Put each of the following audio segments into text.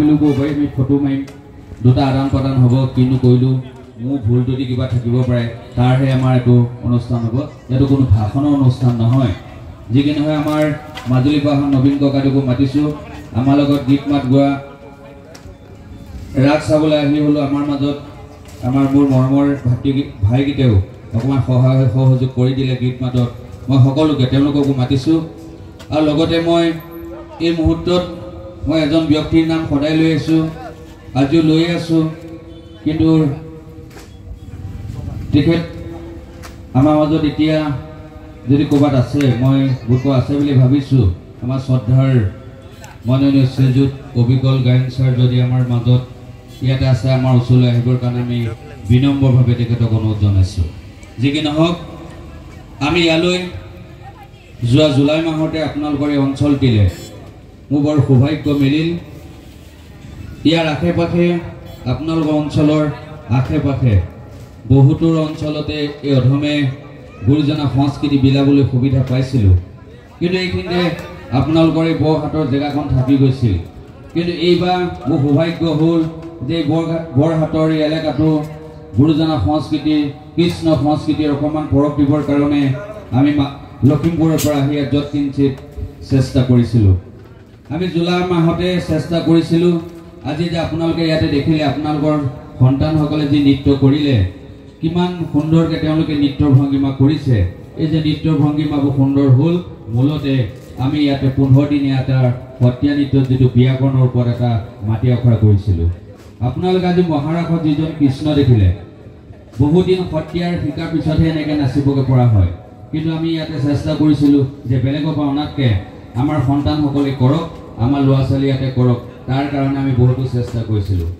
আপিলো কৰিব পাৰি আমি ফটো মাৰিম দুটা আদান প্ৰদান হ'ব কিনো কৰিলোঁ মোৰ ভুল যদি কিবা থাকিব পাৰে তাৰহে আমাৰ এইটো অনুষ্ঠান হ'ব এইটো কোনো ভাষণৰ অনুষ্ঠান নহয় যি কি নহয় আমাৰ মাজুলী ভাষণ নবীন ককাদেউকো মাতিছোঁ আমাৰ লগত গীত মাত গোৱা ৰাগ চাবলৈ আহি হ'লেও আমাৰ মাজত আমাৰ মোৰ মৰমৰ ভাইকেইটাও অকণমান সহায় সহযোগ কৰি দিলে গীত মাতত মই সকলোকে তেওঁলোককো মাতিছোঁ আৰু লগতে মই এই মুহূৰ্তত মই এজন ব্যক্তিৰ নাম সদায় লৈ আছোঁ আজিও লৈ আছোঁ কিন্তু তেখেত আমাৰ মাজত এতিয়া যদি ক'ৰবাত আছে মই বোধ আছে বুলি ভাবিছোঁ আমাৰ শ্ৰদ্ধাৰ মাননীয় শ্ৰীযুত অবিকল গায়ন ছাৰ যদি আমাৰ মাজত ইয়াতে আছে আমাৰ ওচৰলৈ আহিবৰ কাৰণে আমি বিনম্ৰভাৱে তেখেতক অনুৰোধ জনাইছোঁ যি কি নহওক আমি ইয়ালৈ যোৱা জুলাই মাহতে আপোনালোকৰ এই অঞ্চলটিলে মোৰ বৰ সৌভাগ্য মিলিল ইয়াৰ আশে পাশে আপোনালোকৰ অঞ্চলৰ আশে পাশে বহুতৰ অঞ্চলতে এই অধমে গুৰুজনা সংস্কৃতি বিলাবলৈ সুবিধা পাইছিলোঁ কিন্তু এইখিনিতে আপোনালোকৰ এই বৰহাটৰ জেগাখন থাকি গৈছিল কিন্তু এইবাৰ মোৰ সৌভাগ্য হ'ল যে বৰহাটৰ এই এলেকাটো গুৰুজনা সংস্কৃতি কৃষ্ণ সংস্কৃতিৰ অকণমান পৰখ দিবৰ কাৰণে আমি লখিমপুৰৰ পৰা আহি য'ত কিঞ্চিত চেষ্টা কৰিছিলোঁ আমি জুলাই মাহতে চেষ্টা কৰিছিলোঁ আজি যে আপোনালোকে ইয়াতে দেখিলে আপোনালোকৰ সন্তানসকলে যি নৃত্য কৰিলে কিমান সুন্দৰকৈ তেওঁলোকে নৃত্যৰ ভংগীমা কৰিছে এই যে নৃত্যৰ ভংগীমাবোৰ সুন্দৰ হ'ল মূলতে আমি ইয়াতে 15 দিনীয়া এটা সত্ৰীয়া নৃত্যত যিটো ব্যাকৰণৰ ওপৰত এটা মাটি আখৰা কৰিছিলোঁ আপোনালোকে আজি মহাৰাসত যিজন কৃষ্ণ দেখিলে বহুদিন সত্ৰীয়াৰ শিকাৰ পিছতহে এনেকৈ নাচিবগৈ পৰা হয় কিন্তু আমি ইয়াতে চেষ্টা কৰিছিলোঁ যে বেলেগৰ পৰা অনাতকৈ আমাৰ সন্তানসকলে কৰক আমাৰ ল'ৰা ছোৱালী ইয়াতে কৰক তাৰ কাৰণে আমি বহুতো চেষ্টা কৰিছিলোঁ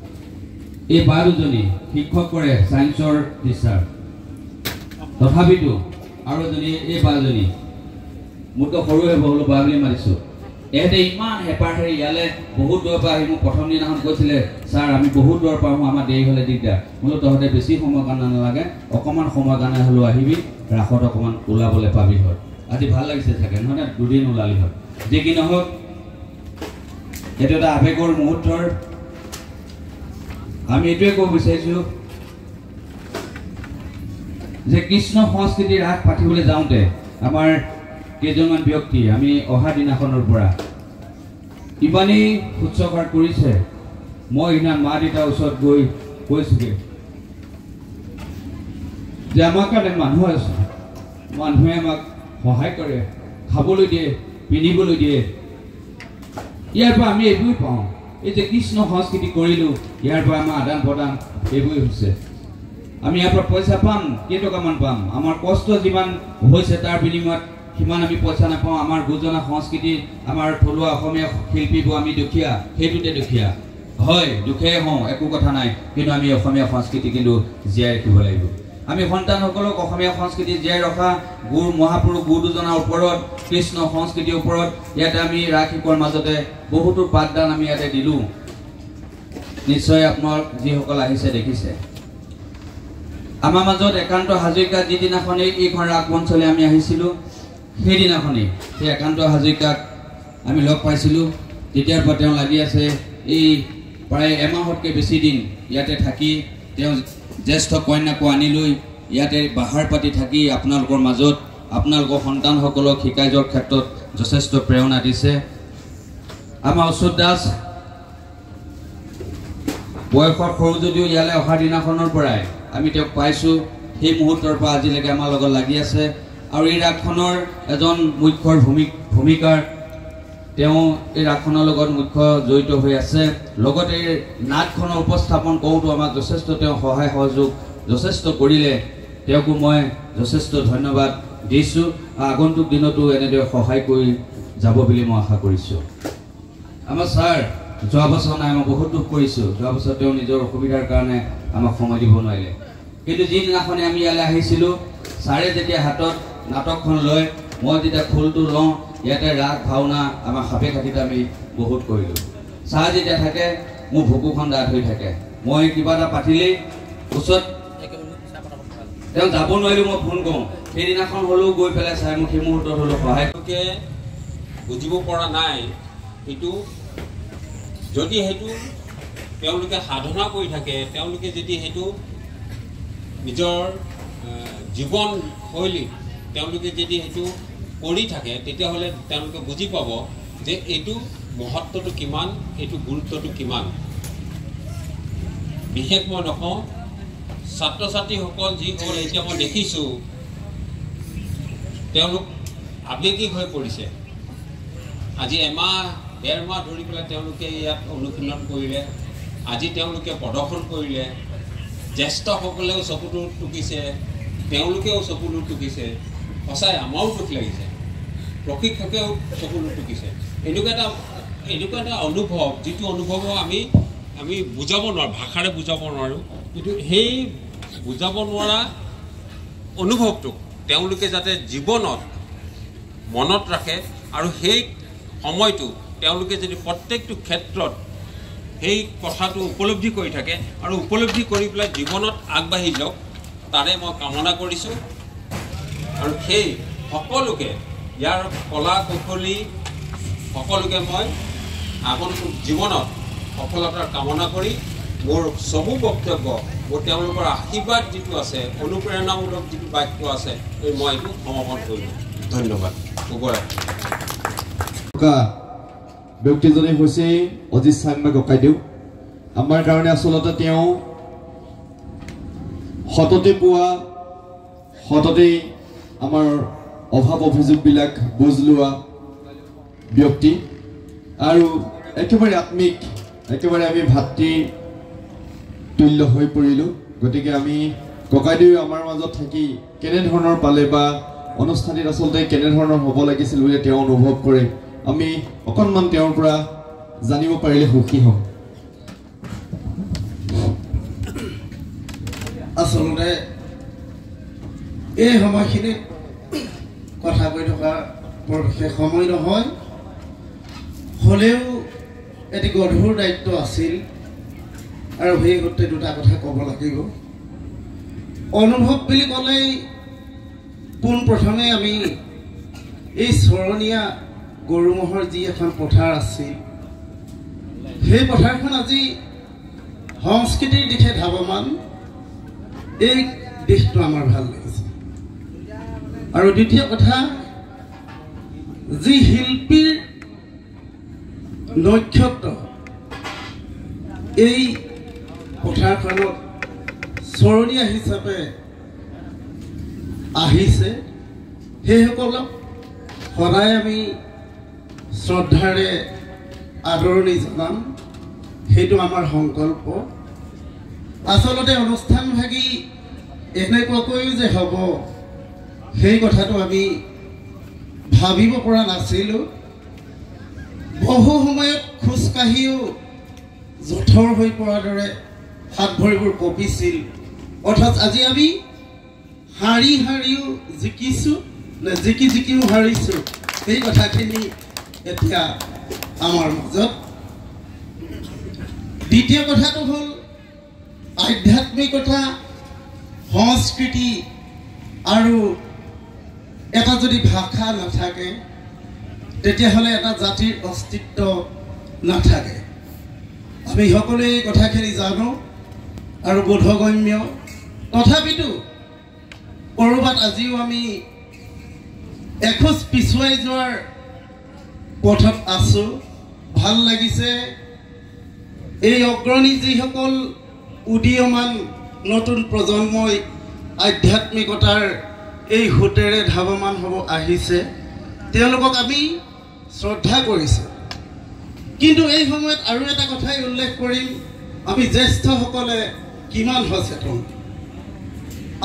এই বা দুজনী শিক্ষক কৰে ছায়েন্সৰ টিচাৰ তথাপিতো আৰু এজনী এই বাজনী মোতকৈ সৰু হ'ব হ'লেও বা বুলি মাতিছোঁ এহেঁতে ইমান হেঁপাহেৰে ইয়ালৈ বহুত দূৰৰ পৰা আহি মোক প্ৰথম দিনাখন কৈছিলে ছাৰ আমি বহুত দূৰৰ পৰা আহোঁ আমাৰ দেৰি হ'লে দিগদাৰ বোলো তহঁতে বেছি সময় কাৰণে নালাগে অকণমান সময় কাৰণে হ'লেও আহিবি ৰাসত অকণমান ওলাবলৈ পাবি হয় আজি ভাল লাগিছে চাগে নহয় দুদিন ওলালি হয় যি কি নহওক এইটো এটা আৱেগৰ মুহূৰ্তৰ আমি এইটোৱে ক'ব বিচাৰিছোঁ যে কৃষ্ণ সংস্কৃতিৰ ৰাস পাতিবলৈ যাওঁতে আমাৰ কেইজনমান ব্যক্তি আমি অহা দিনাখনৰ পৰা ইমানেই উৎসৱৰ কৰিছে মই সিদিনা মা দেউতাৰ ওচৰত গৈ কৈছোঁগৈ যে আমাৰ কাৰণে মানুহ আছে মানুহে আমাক সহায় কৰে খাবলৈ দিয়ে পিন্ধিবলৈ দিয়ে ইয়াৰ পৰা আমি এইবোৰেই পাওঁ এই যে কৃষ্ণ সংস্কৃতি কৰিলোঁ ইয়াৰ পৰা আমাৰ আদান প্ৰদান এইবোৰেই হৈছে আমি ইয়াৰ পৰা পইচা পাম কেইটকামান পাম আমাৰ কষ্ট যিমান হৈছে তাৰ বিনিময়ত সিমান আমি পইচা নাপাওঁ আমাৰ গুৰুজনা সংস্কৃতি আমাৰ থলুৱা অসমীয়া শিল্পীবোৰ আমি দুখীয়া সেইটোতে দুখীয়া হয় দুখীয়াই হওঁ একো কথা নাই কিন্তু আমি অসমীয়া সংস্কৃতি কিন্তু জীয়াই ৰাখিব লাগিব আমি সন্তানসকলক অসমীয়া সংস্কৃতি জীয়াই ৰখা গুৰু মহাপুৰুষ গুৰু দুজনাৰ ওপৰত কৃষ্ণ সংস্কৃতিৰ ওপৰত ইয়াতে আমি ৰাস শিকোৱাৰ মাজতে বহুতো পাঠদান আমি ইয়াতে দিলোঁ নিশ্চয় আপোনালোক যিসকল আহিছে দেখিছে আমাৰ মাজত একান্ত হাজৰিকা যিদিনাখনেই এইখন ৰাস মঞ্চলৈ আমি আহিছিলোঁ সেইদিনাখনেই সেই একান্ত হাজৰিকাক আমি লগ পাইছিলোঁ তেতিয়াৰ পৰা তেওঁ লাগি আছে এই প্ৰায় এমাহতকৈ বেছি দিন ইয়াতে থাকি তেওঁ জ্যেষ্ঠ কন্যাকো আনি লৈ ইয়াতে বাহাৰ পাতি থাকি আপোনালোকৰ মাজত আপোনালোকৰ সন্তানসকলক শিকাই যোৱাৰ ক্ষেত্ৰত যথেষ্ট প্ৰেৰণা দিছে আমাৰ অচ্যুত দাস বয়সত সৰু যদিও ইয়ালৈ অহা দিনাখনৰ পৰাই আমি তেওঁক পাইছোঁ সেই মুহূৰ্তৰ পৰা আজিলৈকে আমাৰ লগত লাগি আছে আৰু এই ৰাসখনৰ এজন মুখ্যৰ ভূমিকাৰ তেওঁ এই ৰাসখনৰ লগত মুখ্য জড়িত হৈ আছে লগতে এই নাটখনৰ উপস্থাপন কৰোঁতো আমাক যথেষ্ট তেওঁ সহায় সহযোগ যথেষ্ট কৰিলে তেওঁকো মই যথেষ্ট ধন্যবাদ দিছোঁ আগন্তুক দিনতো এনেদৰে সহায় কৰি যাব বুলি মই আশা কৰিছোঁ আমাৰ ছাৰ যোৱা বছৰ নাই মই বহুত দুখ কৰিছোঁ যোৱা বছৰ তেওঁ নিজৰ অসুবিধাৰ কাৰণে আমাক সময় দিব নোৱাৰিলে কিন্তু যিদিনাখনে আমি ইয়ালৈ আহিছিলোঁ ছাৰে যেতিয়া হাতত নাটকখন লৈ মই যেতিয়া খোলটো লওঁ ইয়াতে ৰাগ ভাওনা আমাৰ সাপে খাতিত আমি বহুত কৰিলোঁ ছাৰ যেতিয়া থাকে মোৰ ভুকুখন ডাঠ হৈ থাকে মই কিবা এটা পাতিলেই ওচৰত তেওঁ যাব নোৱাৰিলোঁ মই ফোন কৰোঁ সেইদিনাখন হ'লেও গৈ পেলাই ছাৰ মোক সেই মুহূৰ্তত হ'লেও সহায় বুজিব পৰা নাই সেইটো যদি হেতু তেওঁলোকে সাধনা কৰি থাকে, তেওঁলোকে যদি হেতু নিজৰ জীৱন শৈলী তেওঁলোকে যদি হেতু কৰি থাকে, তেতিয়াহ'লে তেওঁলোকে বুজি পাব যে এইটো মহত্বটো কিমান, এইটো গুৰুত্বটো কিমান। বিশেষ মই নকওঁ, ছাত্ৰ ছাত্ৰীসকল যিসকল এতিয়া মই দেখিছোঁ তেওঁলোক আৱেগিক হৈ পৰিছে। আজি এমাহ ডেৰ মাহ ধৰি পেলাই তেওঁলোকে ইয়াত অনুশীলন কৰিলে, আজি তেওঁলোকে প্ৰদৰ্শন কৰিলে, জ্যেষ্ঠসকলেও চকুটো টুকিছে, তেওঁলোকেও চকুটো টুকিছে। সঁচাই আমাৰো দুখ লাগিছে, প্ৰশিক্ষকেও চকুটো টুকিছে। এনেকুৱা এটা অনুভৱ, যিটো অনুভৱ আমি বুজাব নোৱাৰোঁ, ভাষাৰে বুজাব নোৱাৰোঁ। কিন্তু সেই বুজাব নোৱাৰা অনুভৱটোক তেওঁলোকে যাতে জীৱনত মনত ৰাখে আৰু সেই সময়টো তেওঁলোকে যদি প্ৰত্যেকটো ক্ষেত্ৰত সেই কথাটো উপলব্ধি কৰি থাকে আৰু উপলব্ধি কৰি পেলাই জীৱনত আগবাঢ়ি যাওক, তাৰে মই কামনা কৰিছোঁ। আৰু সেই সকলোকে, ইয়াৰ কলা কৌশলী সকলোকে মই আগন্তুক জীৱনত সফলতাৰ কামনা কৰি মোৰ চবু বক্তব্য, মোৰ তেওঁলোকৰ আশীৰ্বাদ যিটো আছে, অনুপ্ৰেৰণামূলক যিটো বাক্য আছে, মই এইটো সমাপন কৰিলোঁ। ধন্যবাদ। শুভৰাত্ৰি। ব্যক্তিজনে হৈছে অজিত চাংমা ককাইদেউ। আমাৰ কাৰণে আচলতে তেওঁ সততে পোৱা, সততেই আমাৰ অভাৱ অভিযোগবিলাক বুজ লোৱা ব্যক্তি আৰু একেবাৰে আত্মিক, একেবাৰে আমি ভাতৃ তুল্য হৈ পৰিলোঁ। গতিকে আমি ককাইদেউ আমাৰ মাজত থাকি কেনেধৰণৰ পালে বা অনুষ্ঠানটিত আচলতে কেনেধৰণৰ হ'ব লাগিছিল বুলি তেওঁ অনুভৱ কৰে, আমি অকণমান তেওঁৰ পৰা জানিব পাৰিলে সুখী হ'ম। আচলতে এই সময়খিনিত কথা কৈ থকা বৰ বিশেষ সময় নহয়, হ'লেও এটি গধুৰ দায়িত্ব আছিল আৰু সেই সূত্ৰে দুটা কথা ক'ব লাগিব। অনুভৱ বুলি ক'লেই পোনপ্ৰথমে আমি এই চৰণীয়া গৰুমহৰ যি এখন পথাৰ আছিল, সেই পথাৰখন আজি সংস্কৃতিৰ দিশে ধাৱমান, এই দিশটো আমাৰ ভাল লাগিছে। আৰু দ্বিতীয় কথা, যি শিল্পীৰ নক্ষত্ৰ এই পথাৰখনত চৰণীয়া হিচাপে আহিছে, সেইসকলক সদায় আমি শ্ৰদ্ধাৰে আদৰণি জনাম, সেইটো আমাৰ সংকল্প। আচলতে অনুষ্ঠানভাগী এনেকুৱাকৈও যে হ'ব সেই কথাটো আমি ভাবিব পৰা নাছিলোঁ। বহু সময়ত খোজকাঢ়িও জঠৰ হৈ পৰাৰ দৰে হাত ভৰিবোৰ কঁপিছিল, অৰ্থাৎ আজি আমি হাৰিও জিকিছোঁ, নে জিকিও হাৰিছোঁ, সেই কথাখিনি এতিয়া আমাৰ মাজত। দ্বিতীয় কথাটো হ'ল আধ্যাত্মিকতা, সংস্কৃতি আৰু এটা যদি ভাষা নাথাকে তেতিয়াহ'লে এটা জাতিৰ অস্তিত্ব নাথাকে। আমি সকলোৱে এই কথাখিনি জানো আৰু বোধগম্য, তথাপিতো ক'ৰবাত আজিও আমি এখোজ পিছুৱাই যোৱাৰ পথত আছোঁ। ভাল লাগিছে এই অগ্ৰণী যিসকল উদীয়মান নতুন প্ৰজন্মই আধ্যাত্মিকতাৰ এই সোঁতেৰে ধাৱমান হ'ব আহিছে, তেওঁলোকক আমি শ্ৰদ্ধা কৰিছোঁ। কিন্তু এই সময়ত আৰু এটা কথাই উল্লেখ কৰিম, আমি জ্যেষ্ঠসকলে কিমান সচেতন,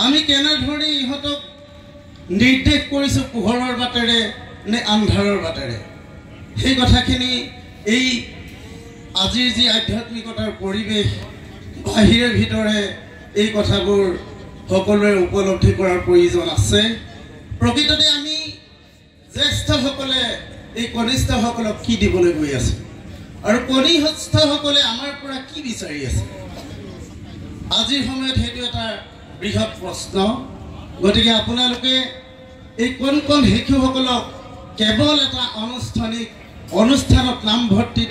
আমি কেনেধৰণে ইহঁতক নিৰ্দেশ কৰিছোঁ পোহৰৰ বাটেৰে নে আন্ধাৰৰ বাটেৰে, সেই কথাখিনি এই আজিৰ যি আধ্যাত্মিকতাৰ পৰিৱেশ, বাহিৰে ভিতৰে এই কথাবোৰ সকলোৱে উপলব্ধি কৰাৰ প্ৰয়োজন আছে। প্ৰকৃততে আমি জ্যেষ্ঠসকলে এই কনিষ্ঠসকলক কি দিবলৈ গৈ আছোঁ আৰু কনিষ্ঠসকলে আমাৰ পৰা কি বিচাৰি আছে, আজিৰ সময়ত সেইটো এটা বৃহৎ প্ৰশ্ন। গতিকে আপোনালোকে এই কোন শিশুসকলক কেৱল এটা অনুষ্ঠানত নামভৰ্তি